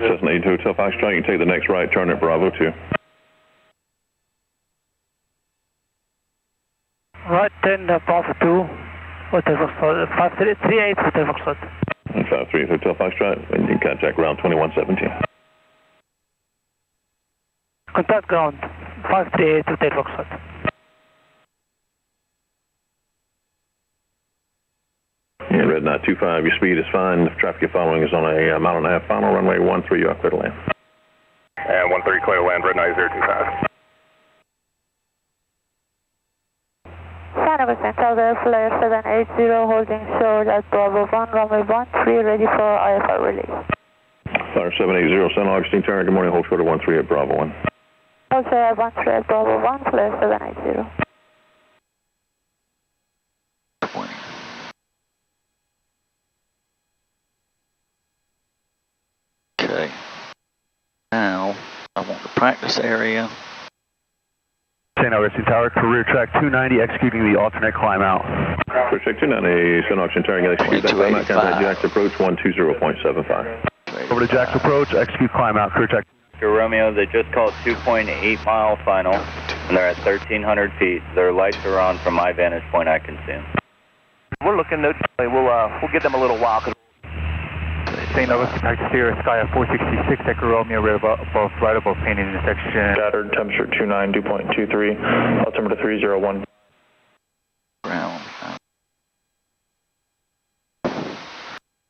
Cessna 82 Hotel Foxtrot, you can take the next right turn at Bravo 2. Right 10, Bravo 2, Hotel Foxtrot, 538 Hotel Foxtrot. 53 Hotel Foxtrot, and you can contact ground 2117. Contact ground 538 Hotel Foxtrot. Yeah, red 925, your speed is fine. The traffic you're following is on a mile and a half final, runway 13, you are clear to land. And 13 clear to land, red 9025. San Jose Central, there, Flare 780, holding short at Bravo 1, runway 13, ready for IFR release. Flare 780, San Augustine Tower, good morning, hold short at 13 at Bravo 1. Hold short at 13 at Bravo 1, Flare 780. Okay. Now, I want the practice area. San Augustine Tower, career track 290, executing the alternate climb out. Career track 290, San Augustine Tower, execute that climb out, contact Jack's approach 120.75. Over to Jack's approach, execute climb out, career track. Romeo, they just called 2.8 mile final, and they're at 1,300 feet. Their lights are on from my vantage point, I can see them. We're looking, we'll give them a little while. St. Augustine, practice here, Sky at 466, Echo Romeo, right above painting intersection. Shattered, temperature 29, dew point 23, altimeter 301. Ground.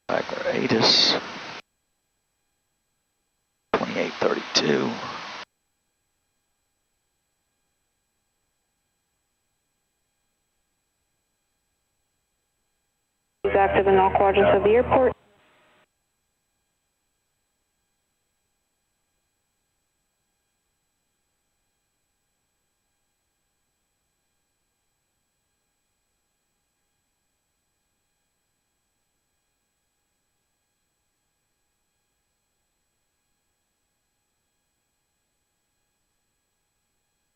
Bagler ATIS. 2832. Active in all quadrants of the airport.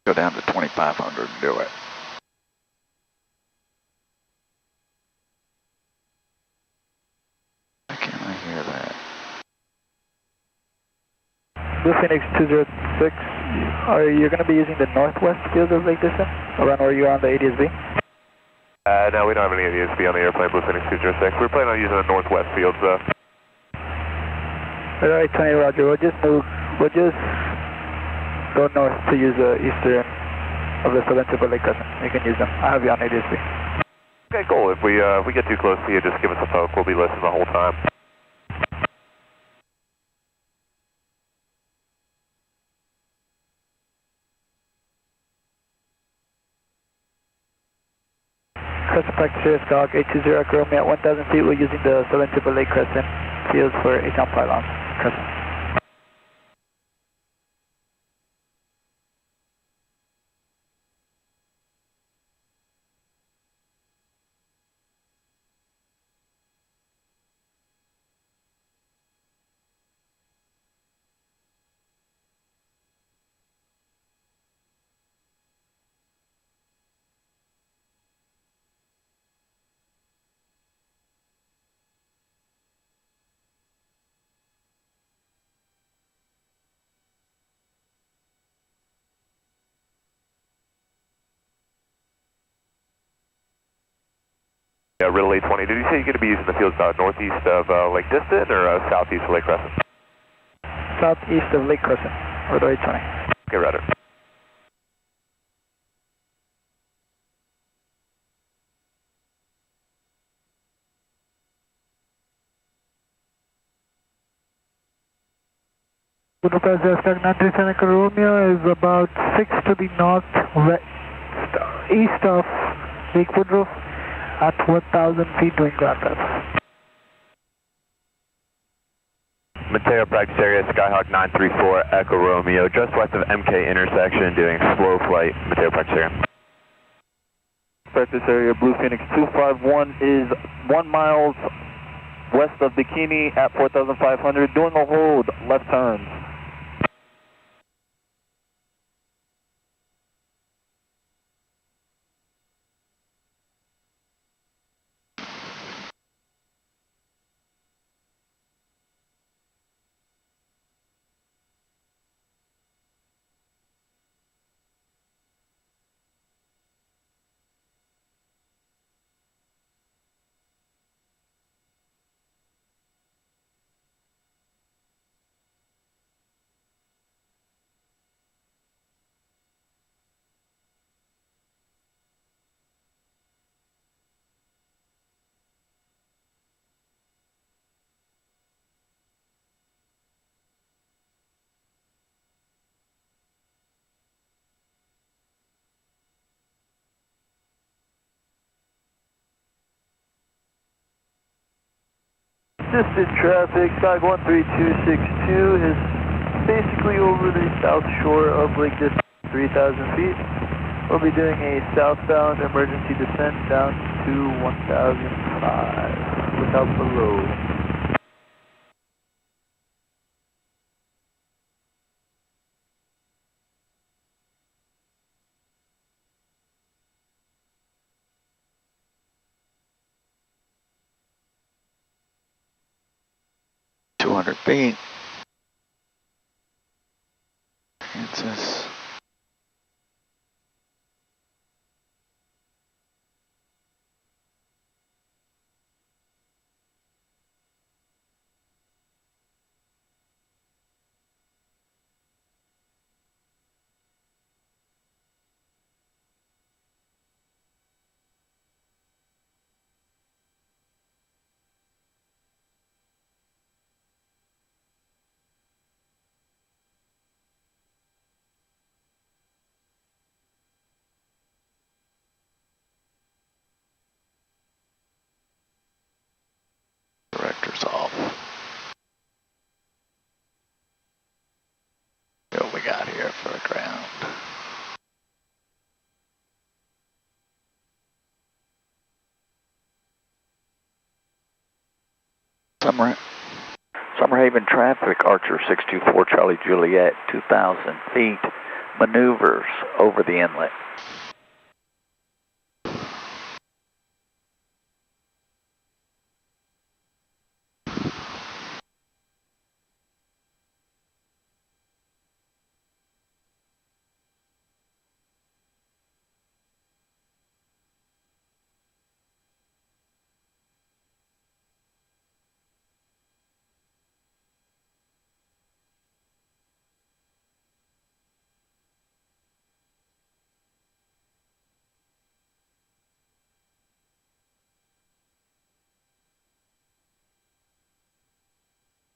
Go down to 2,500 and do it. Why can't I hear that? Blue Phoenix 206, are you going to be using the northwest field of Lake Distance? Around where you're on the ADSB? No, we don't have any ADSB on the airplane, Blue Phoenix 206. We're planning on using the northwest fields, though. Alright, 20 Roger, we'll just go north to use the eastern of the Sorrento Lake Crescent. You can use them. I have you on ADSB. Okay, cool. If we get too close to you, just give us a poke. We'll be listening the whole time. Crescent practice here, Skog 820 Echo Romeo at 1,000 feet. We're using the Sorrento Lake Crescent fields for 8-count pylons. Crescent. Yeah, Riddle 820. Did you say you're going to be using the fields northeast of Lake Distant or southeast of Lake Crescent? Southeast of Lake Crescent, Riddle 820. Okay, Roger. Budapest Stag 937 Echo Romeo is about 6 to the northwest, east of Lake Woodruff at 1,000 feet doing ground test. Mateo practice area, Skyhawk 934 Echo Romeo, just west of MK intersection, doing slow flight, Mateo practice area. Practice area, Blue Phoenix 251 is 1 mile west of Bikini at 4,500, doing a hold, left turn. Distant traffic, Sky 13262 is basically over the south shore of Lake District, 3,000 feet. We'll be doing a southbound emergency descent down to 1,005 without below. Feet. Kansas. Director's off. What we got here for the ground? Summerhaven traffic, Archer 624 Charlie Juliet, 2,000 feet, maneuvers over the inlet.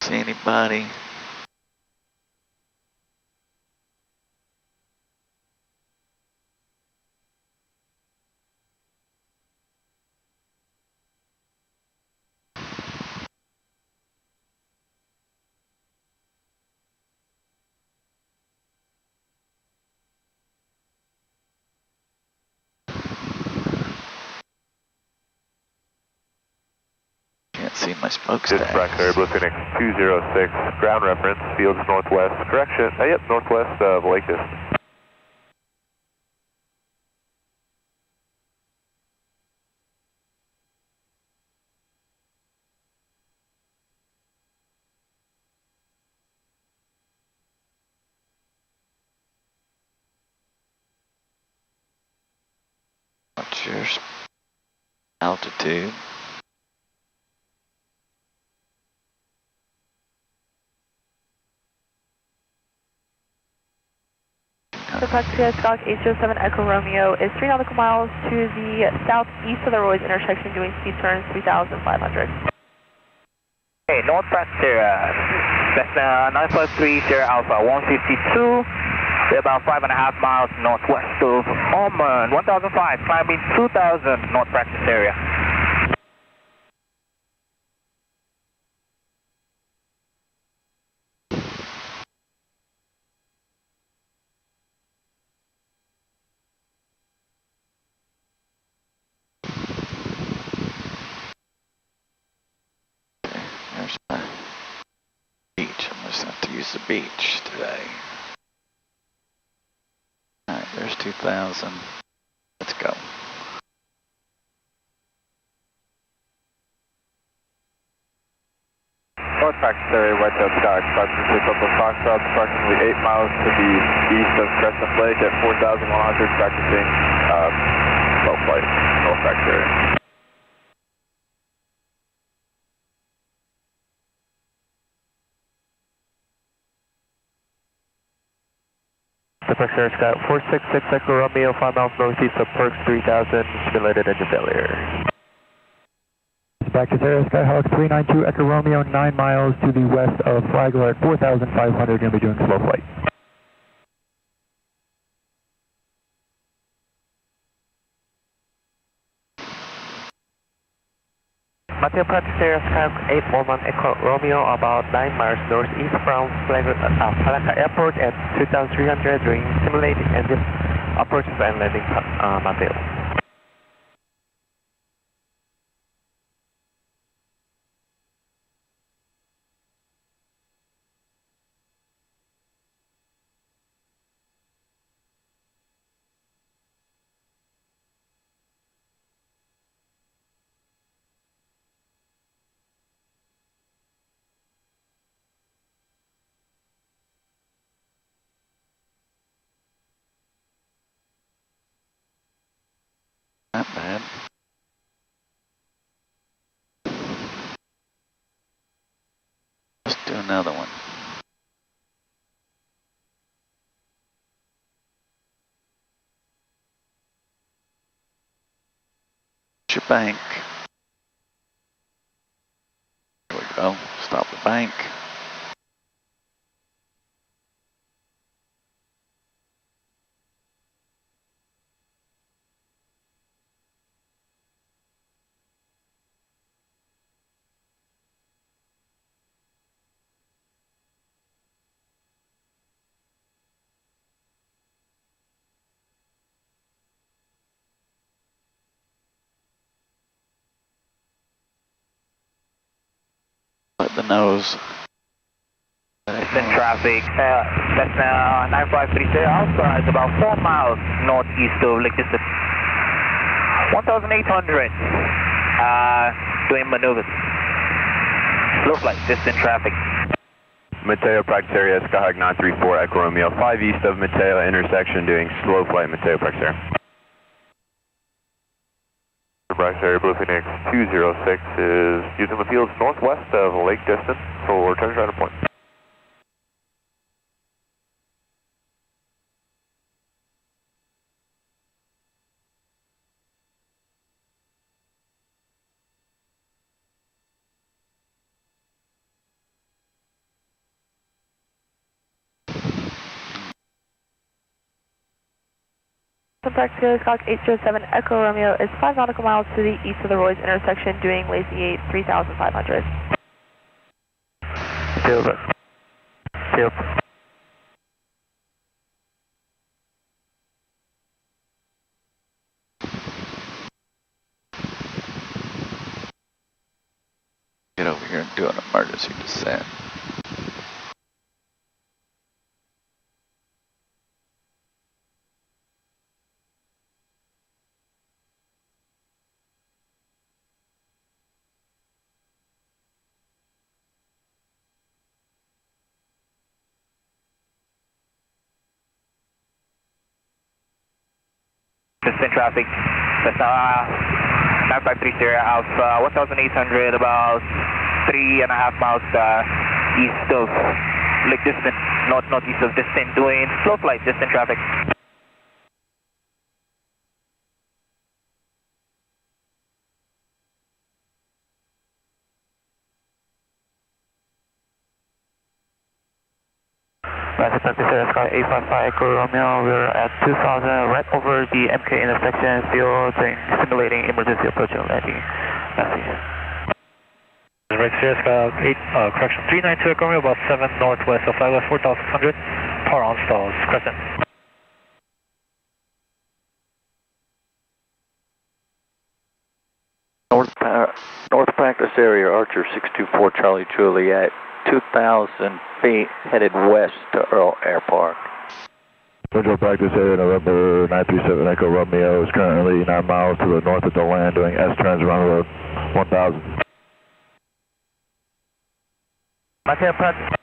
See anybody? Can't see my smokestacks. Dispatch area, Blue Phoenix 206, ground reference, fields northwest, correction, yep, northwest of Lake District. What's your altitude? Practice Skog 807 Echo Romeo is 3 nautical miles to the southeast of the Roy's intersection doing speed turns 3,500. Okay, North Practice Cessna 953 Sierra Alpha 152. We're about 5.5 miles northwest of Auburn, 1,005, climbing 2,000 North Practice area. There's my beach. I'm just have to use the beach today. Alright, there's 2,000. Let's go. North Practice area, Whitetail Sky, approximately Purple Foxtrot, approximately 8 miles to the east of Crescent Lake at 4,100, practicing slow flight, North Practice area. Dispatch area, Sky 466 Echo Romeo, 5 miles northeast of Perks 3000, simulated engine failure. Dispatch area, Skyhawk 392 Echo Romeo, 9 miles to the west of Flagler at 4,500, going to be doing slow flight. Mateo Practice Area Skyhawk 811 Echo Romeo, about 9 miles northeast from Palaka Airport at 2,300 during simulated engine approaches and landing, Mateo. Not bad. Let's do another one. Your bank. There we go. Stop the bank. Let the nose. Eastern traffic, Cessna 9530 Alpha is about 4 miles northeast of Lake District. 1,800, doing maneuvers. Slow flight, distant traffic. Mateo Practice Area Skyhawk 934 Echo Romeo, 5 east of Mateo intersection doing slow flight Mateo Practice Area. Practice Area Blue Phoenix 206 is using the fields northwest of Lake Distant for turn right point. Contact Skyhawk 807 Echo Romeo is 5 nautical miles to the east of the Roy's intersection doing Lazy 8 3,500. Silver. Get over here and do an emergency descent. Distant traffic, Cessna 9530 Alpha 1,800, about 3.5 miles east of Lake Distant, northeast of Distant, doing slow flight, distant traffic. Practice Area Sky 855 Echo Romeo, we're at 2,000 right over the MK intersection, still simulating emergency approach and landing. Message. Right, Sierra Sky 392 Echo Romeo, about 7 northwest of flight 4,600, power on stalls, crescent. North Practice Area Archer 624 Charlie Juliet, 2,000 feet headed west to Earl Air Park. Central Practice Area November 937 Echo Romeo is currently 9 miles to the north of DeLand doing S turns around road 1000. Mateo Practice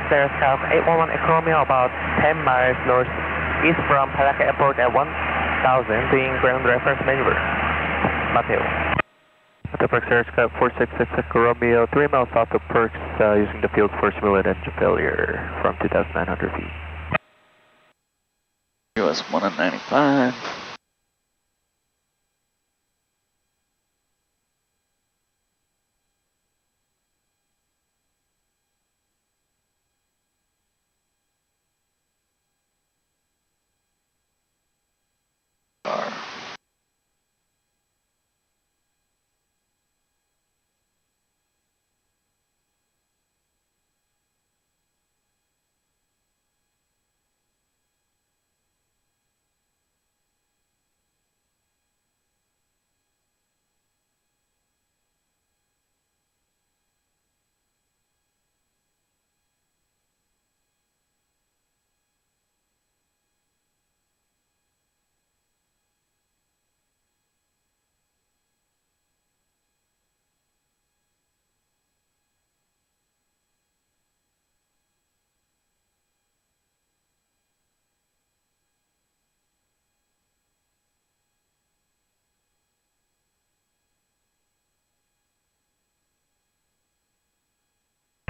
Area Skyhawk 811 Echo Romeo, about 10 miles northeast from Palaka Airport at 1,000, doing ground reference maneuver. Mateo Practice Area Skyhawk 466 Echo Romeo, 3 miles south of Perks, using the field for simulated engine failure from 2,900 feet. US 195.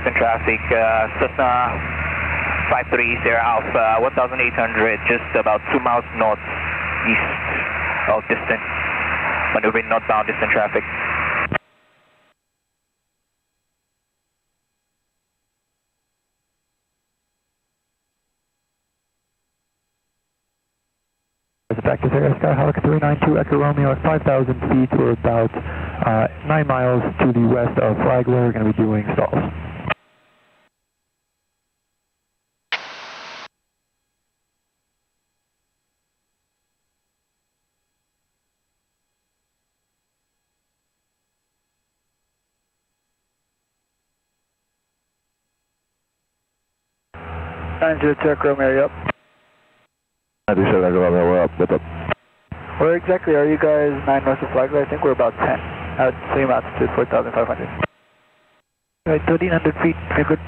distant traffic, Cessna 530 Alpha, 1800, just about 2 miles northeast of distant, maneuvering northbound distant traffic. Practice area Skyhawk 392 Echo Romeo at 5,000 feet. We're about 9 miles to the west of Flagler. We're going to be doing stalls. Check Romeo, yep. 937 Echo Romeo, we're up, what's up? Where exactly are you guys 9 north of Flagler? I think we're about 10 at same altitude, 4,500. Right, 1,300 feet, you're good.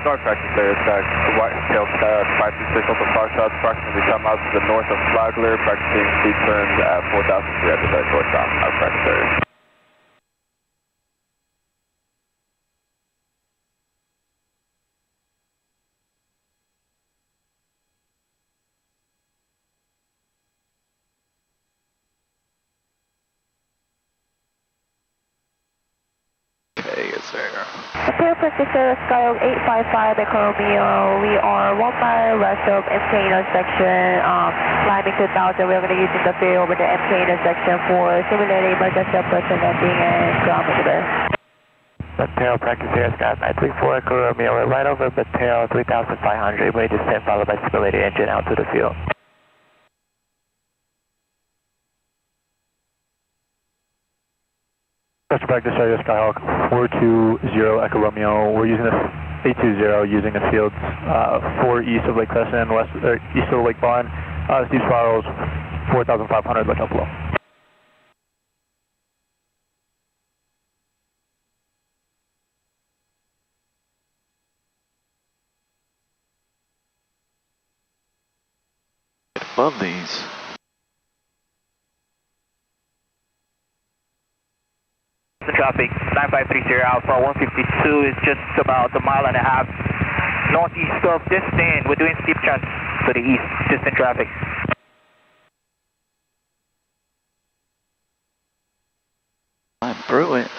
North practice area, Whitetail Sky 526 Alpha Foxtrot, approximately 10 miles to the north of Flagler, practicing speed turns at 4,300 northbound, our practice area. Okay, yes sir. Hotel Practice Area Skyhawk 855 Echo Romeo. We are 1 mile west of MK intersection, climbing to 1,000. We're going to be using the field over the MK intersection for simulating emergency approach and landing and ground maneuver. Battail Practice Area Sky 934 Echo Romeo. We're right over Battail 3,500. We descend followed by simulated engine out to the field. Special practice area Skyhawk 420 Echo Romeo. We're using this 820 using the fields 4 east of Lake Crescent, east of Lake Bond, steep spirals 4,500 looking below. Above these. The traffic 9530 Alpha 152 is just about 1.5 miles northeast of distant. We're doing steep turns to the east, distant traffic. I'm through it.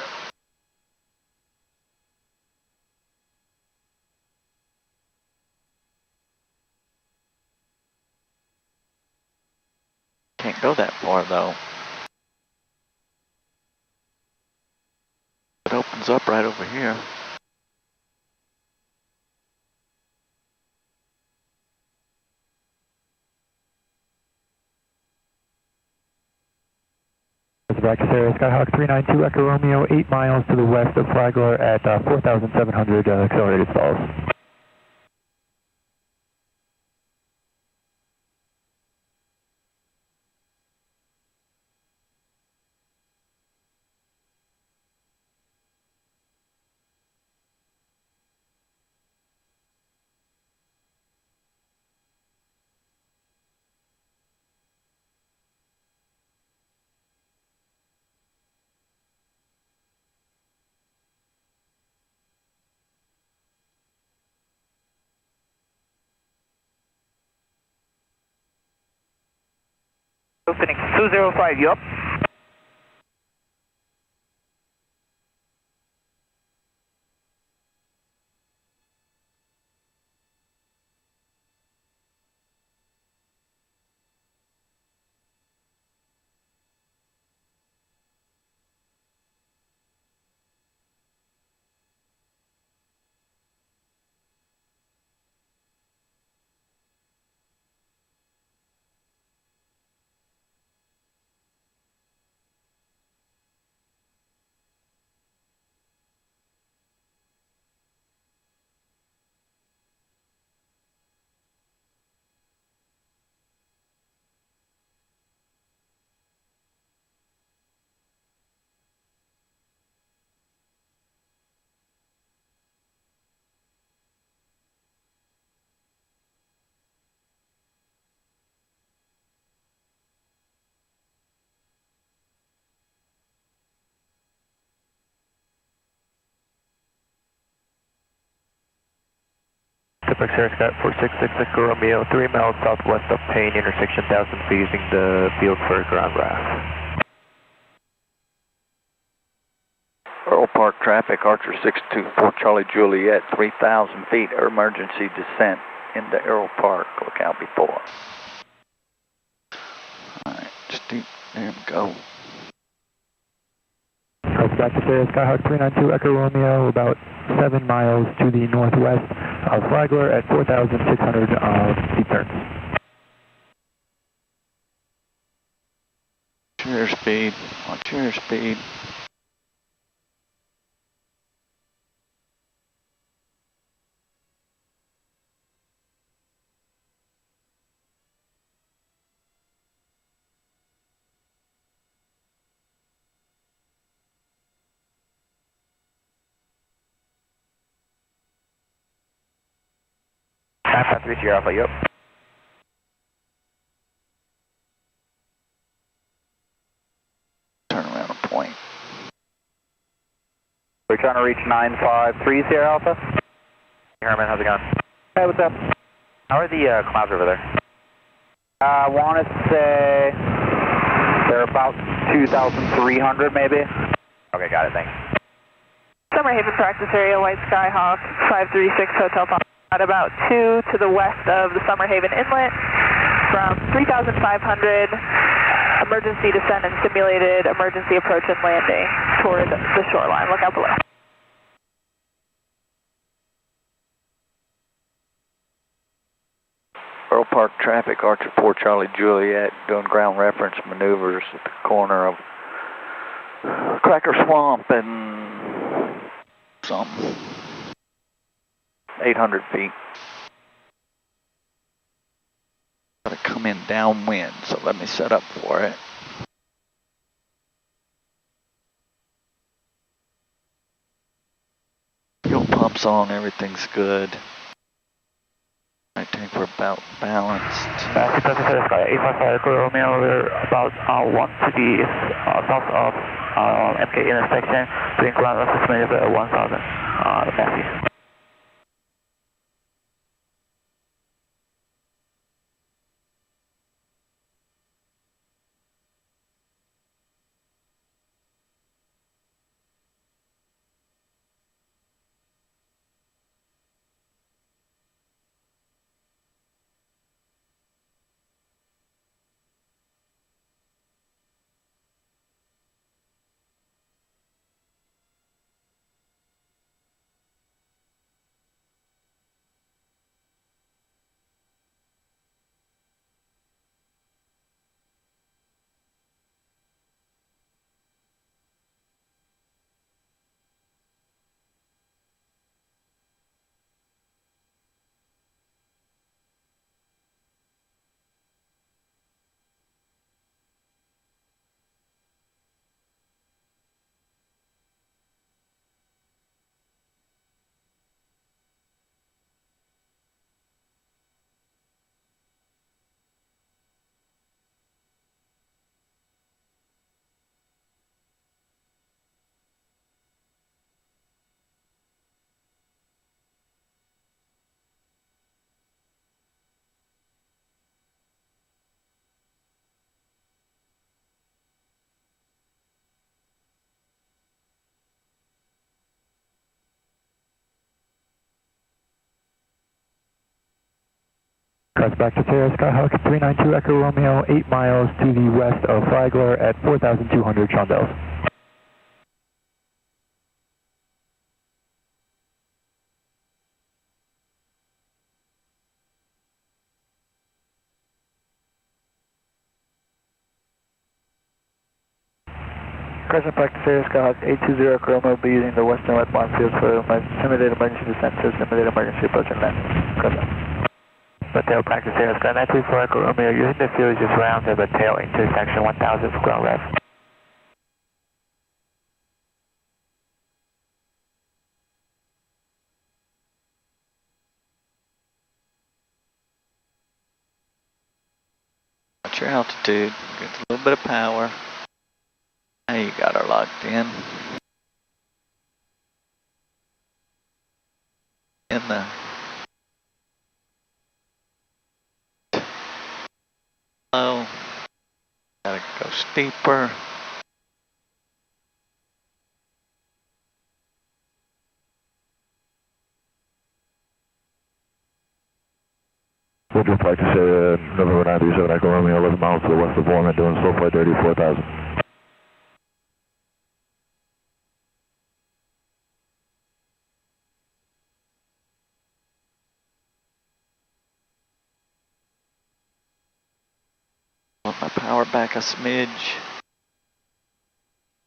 Can't go that far though. It opens up right over here. Practice area Skyhawk 392 Echo Romeo, 8 miles to the west of Flagler at 4,700 accelerated stalls. Phoenix 205, you up? Pacific Sierra Sky 466 Echo Romeo, 3 miles southwest of Payne, intersection 1000 feet using the field for ground RAF. Earl Park traffic, Archer 624 Charlie Juliet, 3,000 feet, emergency descent into Earl Park. Look out before. Alright, steep, there we go. Back to Sierra Skyhawk 392 Echo Romeo, about 7 miles to the northwest of Flagler at 4,600 feet turns. Watch your speed. Alpha 3 Sierra Alpha, yep. Turn around and point. We're trying to reach 953 Sierra Alpha. Hey Herman, how's it going? Hey, what's up? How are the clouds over there? I want to say they're about 2,300 maybe. Okay, got it, thanks. Summer Haven practice area, White Skyhawk 536 Hotel Pop. At about 2 to the west of the Summer Haven Inlet, from 3,500, emergency descent and simulated emergency approach and landing toward the shoreline. Look out below. Earl Park traffic, Archer 4 Charlie Juliet, doing ground reference maneuvers at the corner of Cracker Swamp and something. 800 feet. Gotta come in downwind, so let me set up for it. Fuel pump's on, everything's good. I think we're about balanced. Pacific Sierra Sky 855 Echo Romeo, we're about 1 to the south of MK intersection, doing ground assessment of 1,000 Nancy. Cross back to Sierra Skyhawk 392 Echo Romeo, 8 miles to the west of Flagler at 4,200 Chandels. Crescent back to Sierra Skyhawk 820 Echo Romeo, will be using the western westbound field for simulated emergency descent to simulated emergency approach and landing. Crescent. Battelle back to Sierra Sky 934 Echo Romeo, using the field just round the Battelle intersection 1000 for ground RAF. Watch your altitude, get a little bit of power. Now you got her locked in. In the low. Gotta go steeper. Visual practice area, November 937 Echo Romeo, 11 miles to the west of Walnut, doing slow flight dirty 4000. Want my power back a smidge.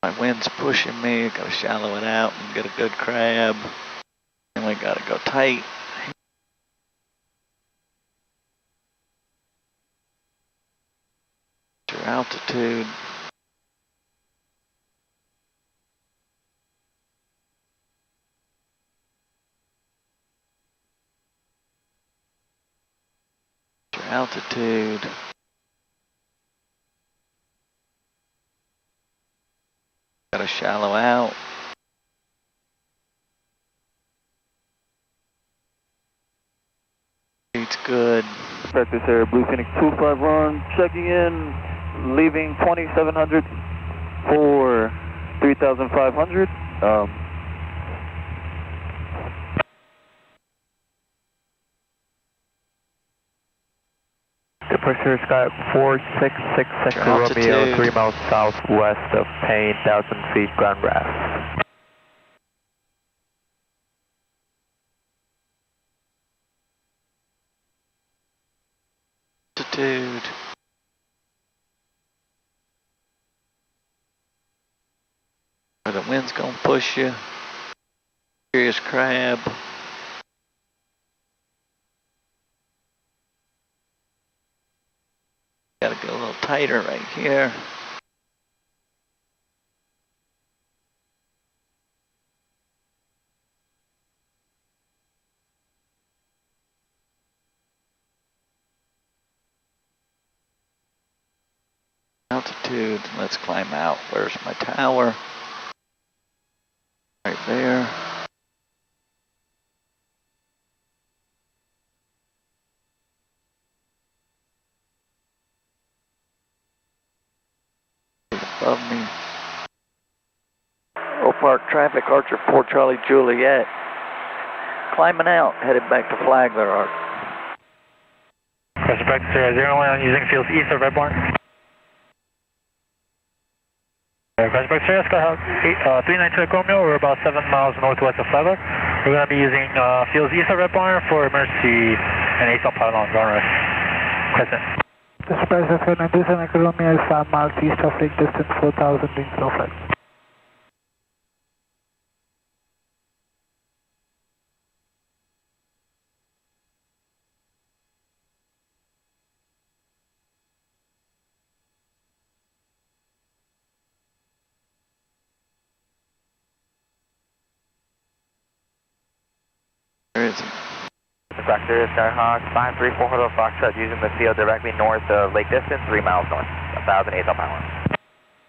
My wind's pushing me, gotta shallow it out and get a good crab. And we gotta go tight. Your altitude. Your altitude. Gotta shallow out. It's good. Practice area, Blue Phoenix 251, checking in, leaving 2700 for 3500. Departure Sky 4666 Romeo, 3 miles southwest of Payne, 1,000 feet ground RAF. Altitude. Where the wind's gonna push you. Serious crab. Gotta get a little tighter right here. Altitude, let's climb out. Where's my tower? Right there. Above me. Oak Park traffic, Archer 4 Charlie Juliet. Climbing out, headed back to Flagler, Art. Question back to 01 using fields east of Red Barn. Question back to Skyhawk 392 Echo Romeo, we're about 7 miles northwest of Flagler. We're going to be using fields east of Red Barn for emergency and ASAP pilot on ground rest. Crescent. This is Practice area 937 Echo Romeo is 5 miles east of Lake distance 4000, being slow flight. Where is he? Vector Skyhawk 534 Hotel Foxtrot using the field directly north of Lake Distance, 3 miles north, 1,000 ASAP power.